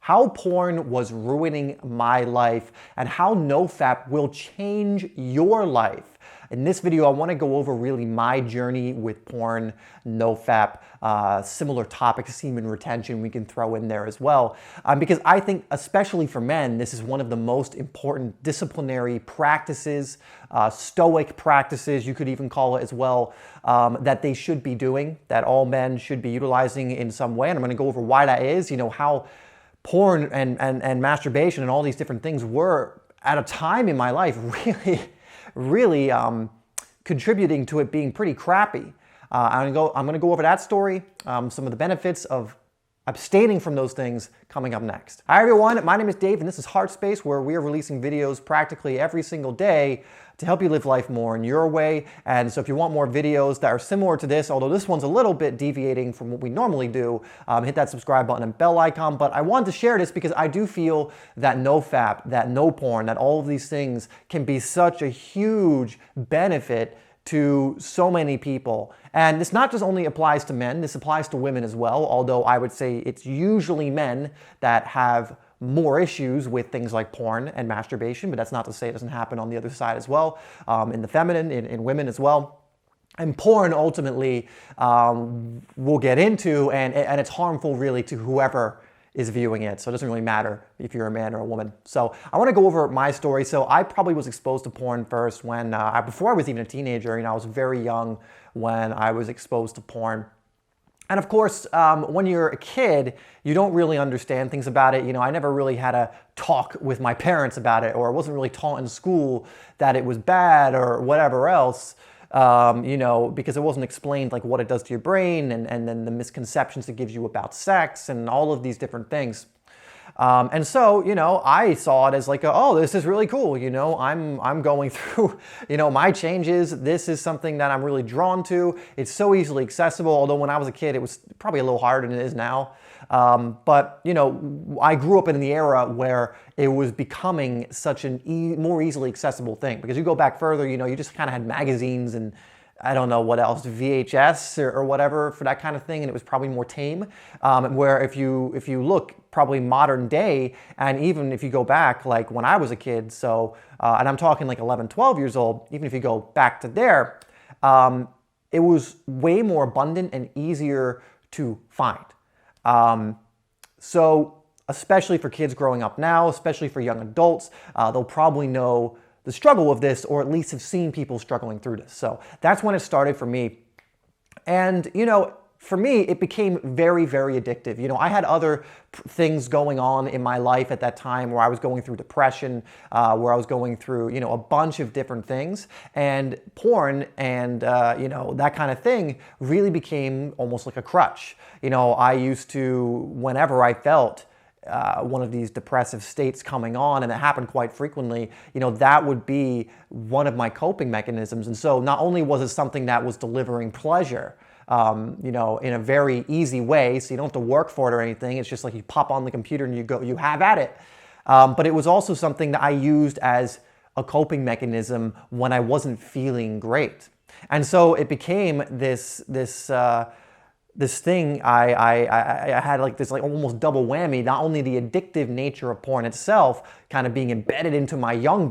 how porn was ruining my life, and how NoFap will change your life. In this video, I want to go over really my journey with porn, NoFap, similar topics, semen retention we can throw in there as well. Because I think, especially for men, this is one of the most important disciplinary practices, stoic practices, you could even call it as well, that they should be doing, that all men should be utilizing in some way. And I'm going to go over why that is, how porn and masturbation and all these different things were, at a time in my life, really contributing to it being pretty crappy. I'm going to go over that story, some of the benefits of abstaining from those things coming up next. Hi everyone, my name is Dave and this is HeartSpace, where we are releasing videos practically every single day to help you live life more in your way. And so if you want more videos that are similar to this, although this one's a little bit deviating from what we normally do, hit that subscribe button and bell icon. But I wanted to share this because I do feel that NoFap, that no porn, that all of these things can be such a huge benefit to so many people. And this not just only applies to men, this applies to women as well, although I would say it's usually men that have more issues with things like porn and masturbation, but that's not to say it doesn't happen on the other side as well, in the feminine, in women as well. And porn ultimately we'll get into, and it's harmful really to whoever is viewing it. So it doesn't really matter if you're a man or a woman. So I want to go over my story. So I probably was exposed to porn first when, before I was even a teenager. I was very young when I was exposed to porn. And of course, when you're a kid, you don't really understand things about it. I never really had a talk with my parents about it, or it wasn't really taught in school that it was bad or whatever else. Because it wasn't explained like what it does to your brain and then the misconceptions it gives you about sex and all of these different things. And so, I saw it as like, oh, this is really cool. I'm going through, my changes. This is something that I'm really drawn to. It's so easily accessible. Although when I was a kid, it was probably a little harder than it is now. But I grew up in the era where it was becoming such an more easily accessible thing. Because you go back further, you just kind of had magazines and I don't know what else, VHS or whatever for that kind of thing, and it was probably more tame. Where if you look probably modern day, and even if you go back like when I was a kid, so and I'm talking like 11, 12 years old, even if you go back to there, it was way more abundant and easier to find. So especially for kids growing up now, especially for young adults, they'll probably know the struggle of this, or at least have seen people struggling through this. So that's when it started for me. And, for me, it became very, very addictive. I had other things going on in my life at that time where I was going through depression, where I was going through, a bunch of different things. And porn and, that kind of thing really became almost like a crutch. I used to, whenever I felt one of these depressive states coming on, and it happened quite frequently, that would be one of my coping mechanisms. And so not only was it something that was delivering pleasure, in a very easy way, so you don't have to work for it or anything, it's just like you pop on the computer and you have at it. But it was also something that I used as a coping mechanism when I wasn't feeling great. And so it became this thing I had like this almost double whammy, not only the addictive nature of porn itself kind of being embedded into my young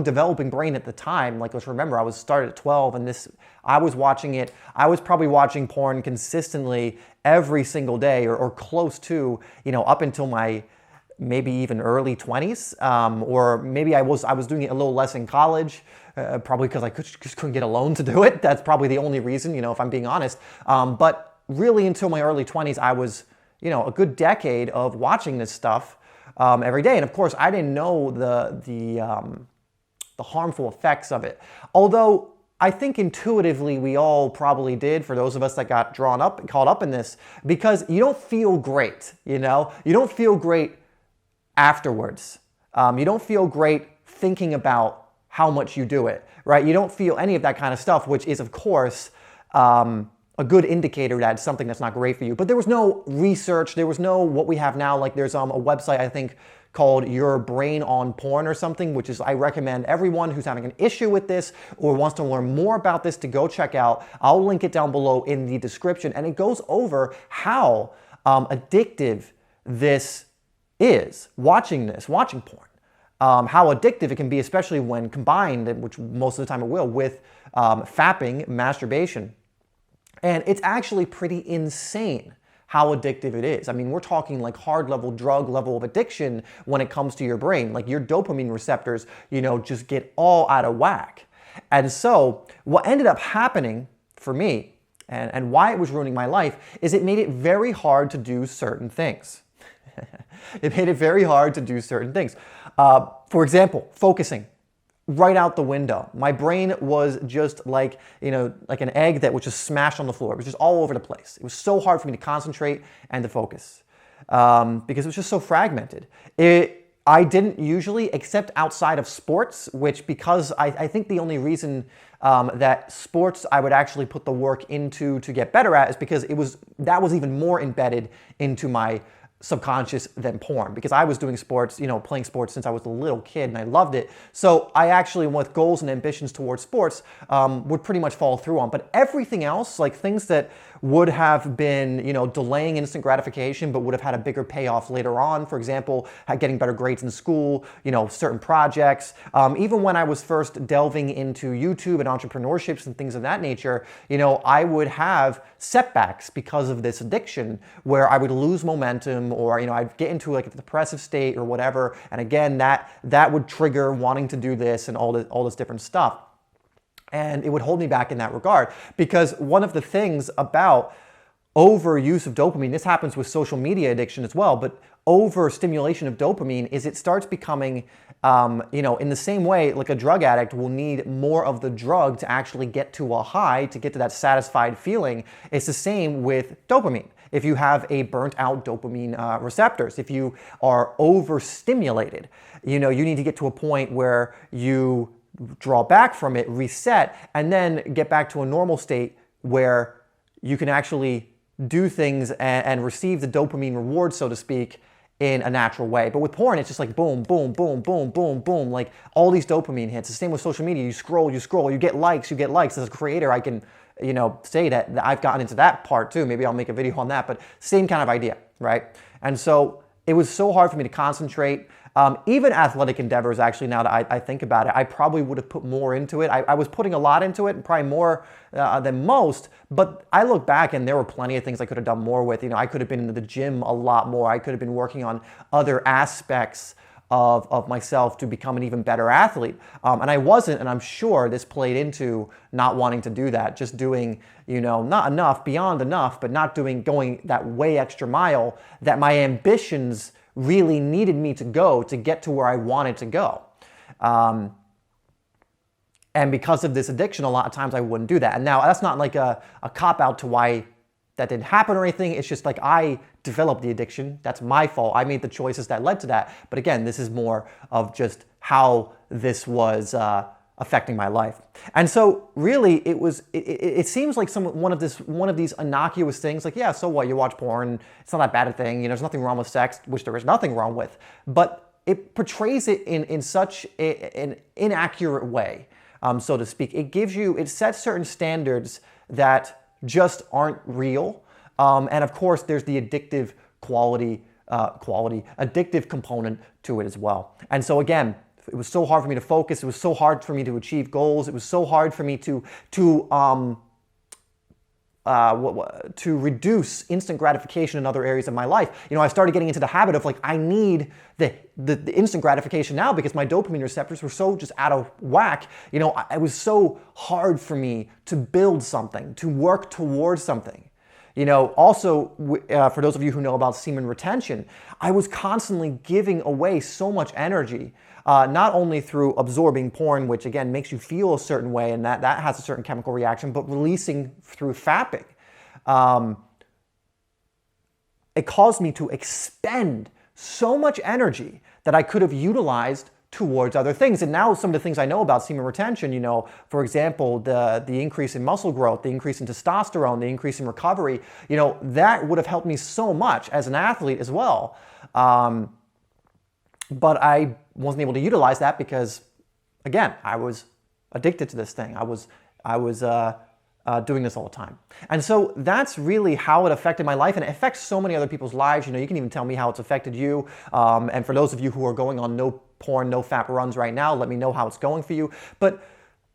developing brain at the time. Like, let's remember, I was started at 12 and I was probably watching porn consistently every single day or close to, up until my maybe even early 20s, or maybe I was doing it a little less in college, probably because I just couldn't get a loan to do it. That's probably the only reason, if I'm being honest. But really until my early 20s, I was, a good decade of watching this stuff every day. And of course, I didn't know the harmful effects of it. Although I think intuitively we all probably did, for those of us that got caught up in this, because you don't feel great, you don't feel great afterwards. You don't feel great thinking about how much you do it, right? You don't feel any of that kind of stuff, which is, of course, a good indicator that it's something that's not great for you. But there was no research, there was no what we have now, like there's a website, I think, called Your Brain on Porn or something, which is, I recommend everyone who's having an issue with this or wants to learn more about this to go check out. I'll link it down below in the description, and it goes over how addictive this is watching porn. How addictive it can be, especially when combined, which most of the time it will, with fapping, masturbation. And it's actually pretty insane how addictive it is. I mean, we're talking like hard level, drug level of addiction when it comes to your brain. Like your dopamine receptors, just get all out of whack. And so what ended up happening for me, and why it was ruining my life, is it made it very hard to do certain things. It made it very hard to do certain things. For example, focusing. Right out the window. My brain was just like, like an egg that was just smashed on the floor. It was just all over the place. It was so hard for me to concentrate and to focus because it was just so fragmented. I didn't usually, except outside of sports, which because I think the only reason that sports I would actually put the work into to get better at is because that was even more embedded into my subconscious than porn, because I was doing sports, playing sports since I was a little kid and I loved it. So I actually, with goals and ambitions towards sports, would pretty much follow through on. But everything else, like things that would have been, delaying instant gratification, but would have had a bigger payoff later on. For example, getting better grades in school, certain projects. Even when I was first delving into YouTube and entrepreneurships and things of that nature, I would have setbacks because of this addiction where I would lose momentum, or I'd get into like a depressive state or whatever, and again that would trigger wanting to do this and all this different stuff, and it would hold me back in that regard. Because one of the things about overuse of dopamine, this happens with social media addiction as well, but overstimulation of dopamine is it starts becoming in the same way like a drug addict will need more of the drug to actually get to a high, to get to that satisfied feeling. It's the same with dopamine. If you have a burnt out dopamine receptors, if you are overstimulated, you need to get to a point where you draw back from it, reset, and then get back to a normal state where you can actually do things and receive the dopamine reward, so to speak, in a natural way. But with porn, it's just like boom, boom, boom, boom, boom, boom, like all these dopamine hits. The same with social media. You scroll, you get likes. As a creator, I can say that I've gotten into that part too. Maybe I'll make a video on that, but same kind of idea, right? And so it was so hard for me to concentrate. Even athletic endeavors, actually, now that I think about it, I probably would have put more into it. I was putting a lot into it, and probably more than most, but I look back and there were plenty of things I could have done more with. I could have been in the gym a lot more. I could have been working on other aspects of myself to become an even better athlete. And I wasn't, and I'm sure this played into not wanting to do that, just doing, not enough, beyond enough, but not going that way extra mile that my ambitions really needed me to go to get to where I wanted to go. And because of this addiction, a lot of times I wouldn't do that. And now that's not like a cop-out to why that didn't happen or anything. It's just like I developed the addiction. That's my fault. I made the choices that led to that. But again, this is more of just how this was affecting my life. And so really it seems like one of these innocuous things, like, yeah, so what, you watch porn, it's not that bad a thing, there's nothing wrong with sex, which there is nothing wrong with, but it portrays it in such an inaccurate way, so to speak. It sets certain standards that just aren't real. And of course there's the addictive addictive component to it as well. And so again, it was so hard for me to focus. It was so hard for me to achieve goals. It was so hard for me to reduce instant gratification in other areas of my life. I started getting into the habit of like, I need the instant gratification now because my dopamine receptors were so just out of whack. It was so hard for me to build something, to work towards something. Also, for those of you who know about semen retention, I was constantly giving away so much energy, not only through absorbing porn, which again makes you feel a certain way and that has a certain chemical reaction, but releasing through fapping. It caused me to expend so much energy that I could have utilized towards other things. And now some of the things I know about semen retention, for example, the increase in muscle growth, the increase in testosterone, the increase in recovery, that would have helped me so much as an athlete as well. But I wasn't able to utilize that because, again, I was addicted to this thing. I was doing this all the time. And so that's really how it affected my life, and it affects so many other people's lives. You know, you can even tell me how it's affected you. And for those of you who are going on no porn, no fap runs right now, let me know how it's going for you. But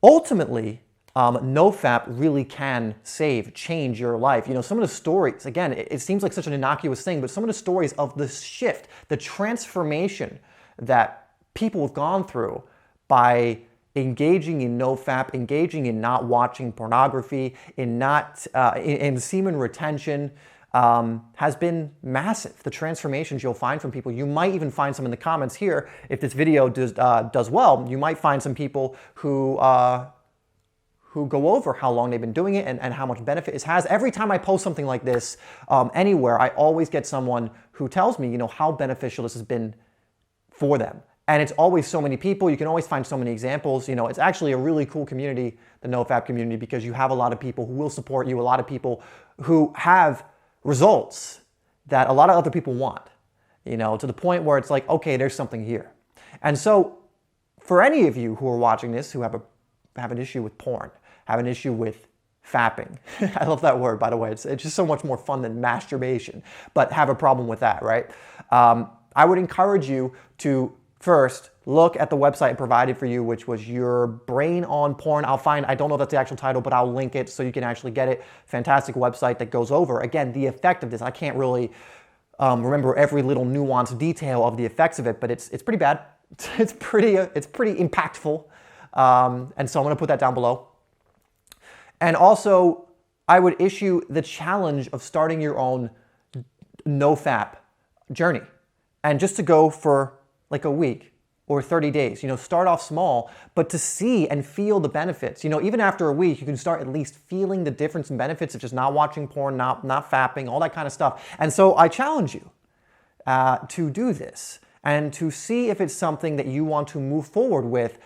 ultimately, NoFap really can change your life. You know, some of the stories, again, it seems like such an innocuous thing, but some of the stories of the shift, the transformation that people have gone through by engaging in NoFap, engaging in not watching pornography, in semen retention, has been massive. The transformations you'll find from people, you might even find some in the comments here. If this video does well, you might find some people who go over how long they've been doing it and how much benefit it has. Every time I post something like this anywhere, I always get someone who tells me, you know, how beneficial this has been for them. And it's always so many people. You can always find so many examples. You know, it's actually a really cool community, the NoFap community, because you have a lot of people who will support you, a lot of people who have results that a lot of other people want, you know, to the point where it's like, okay, there's something here. And so for any of you who are watching this who have an issue with porn, have an issue with fapping, I love that word, by the way, it's just so much more fun than masturbation, but have a problem with that, right? I would encourage you to first look at the website I provided for you, which was Your Brain on Porn. I don't know if that's the actual title, but I'll link it so you can actually get it. Fantastic website that goes over, again, the effect of this. I can't really remember every little nuanced detail of the effects of it, but it's pretty bad. It's pretty impactful. And so I'm going to put that down below. And also, I would issue the challenge of starting your own NoFap journey. And just to go for like a week or 30 days, you know, start off small, but to see and feel the benefits. You know, even after a week, you can start at least feeling the difference and benefits of just not watching porn, not fapping, all that kind of stuff. And so I challenge you to do this and to see if it's something that you want to move forward with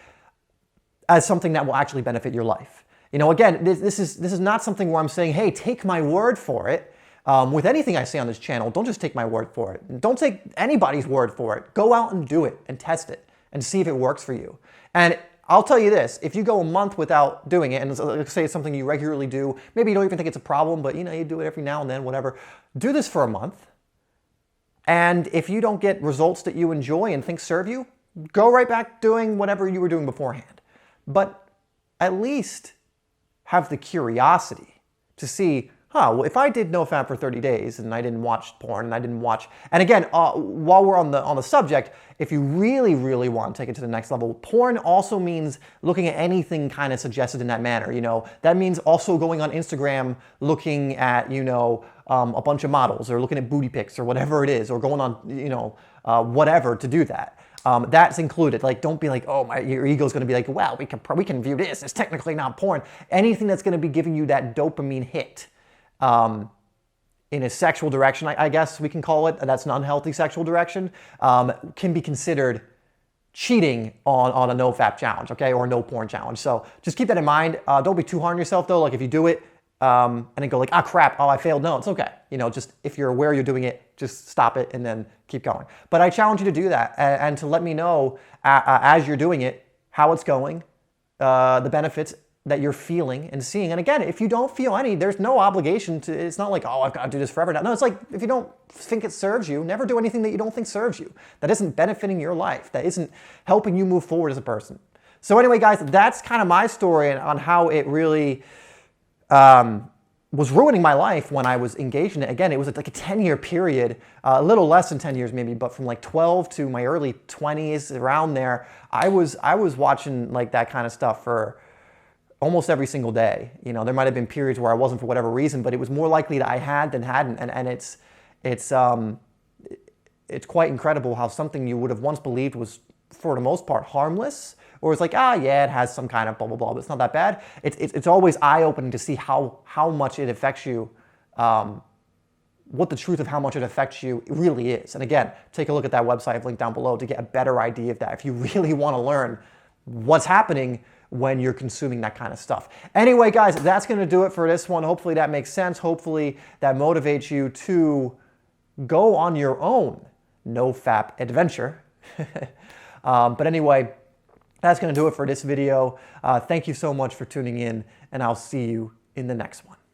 as something that will actually benefit your life. You know, again, this is not something where I'm saying, hey, take my word for it. With anything I say on this channel, don't just take my word for it. Don't take anybody's word for it. Go out and do it and test it and see if it works for you. And I'll tell you this, if you go a month without doing it, and let's say it's something you regularly do, maybe you don't even think it's a problem, but you know, you do it every now and then, whatever. Do this for a month. And if you don't get results that you enjoy and think serve you, go right back doing whatever you were doing beforehand. But at least have the curiosity to see, well, if I did NoFap for 30 days and I didn't watch porn and I didn't watch, and again, while we're on the subject, if you really, really want to take it to the next level, porn also means looking at anything kind of suggested in that manner. You know, that means also going on Instagram, looking at, you know, a bunch of models or looking at booty pics or whatever it is, or going on, you know, whatever to do that. That's included. Like, don't be like, oh, your ego's going to be like, well, we can view this. It's technically not porn. Anything that's going to be giving you that dopamine hit. In a sexual direction, I guess we can call it, that's an unhealthy sexual direction, can be considered cheating on a NoFap challenge, okay, or a no porn challenge. So just keep that in mind. Don't be too hard on yourself though. Like if you do it and then go like, ah, crap, oh, I failed. No, it's okay. You know, just if you're aware you're doing it, just stop it and then keep going. But I challenge you to do that and to let me know as you're doing it, how it's going, the benefits that you're feeling and seeing. And again, if you don't feel any, there's no obligation to, it's not like, oh, I've got to do this forever now. No, it's like, if you don't think it serves you, never do anything that you don't think serves you. That isn't benefiting your life. That isn't helping you move forward as a person. So anyway, guys, that's kind of my story on how it really was ruining my life when I was engaged in it. Again, it was like a 10-year period, a little less than 10 years maybe, but from like 12 to my early 20s, around there, I was watching like that kind of stuff for almost every single day. You know, there might have been periods where I wasn't for whatever reason, but it was more likely that I had than hadn't. And it's quite incredible how something you would have once believed was, for the most part, harmless, or it's like, yeah, it has some kind of blah, blah, blah, but it's not that bad. It's always eye-opening to see how much it affects you, what the truth of how much it affects you really is. And again, take a look at that website I've linked down below to get a better idea of that if you really want to learn what's happening when you're consuming that kind of stuff. Anyway, guys, that's going to do it for this one. Hopefully that makes sense. Hopefully that motivates you to go on your own NoFap adventure. But anyway, that's going to do it for this video. Thank you so much for tuning in, and I'll see you in the next one.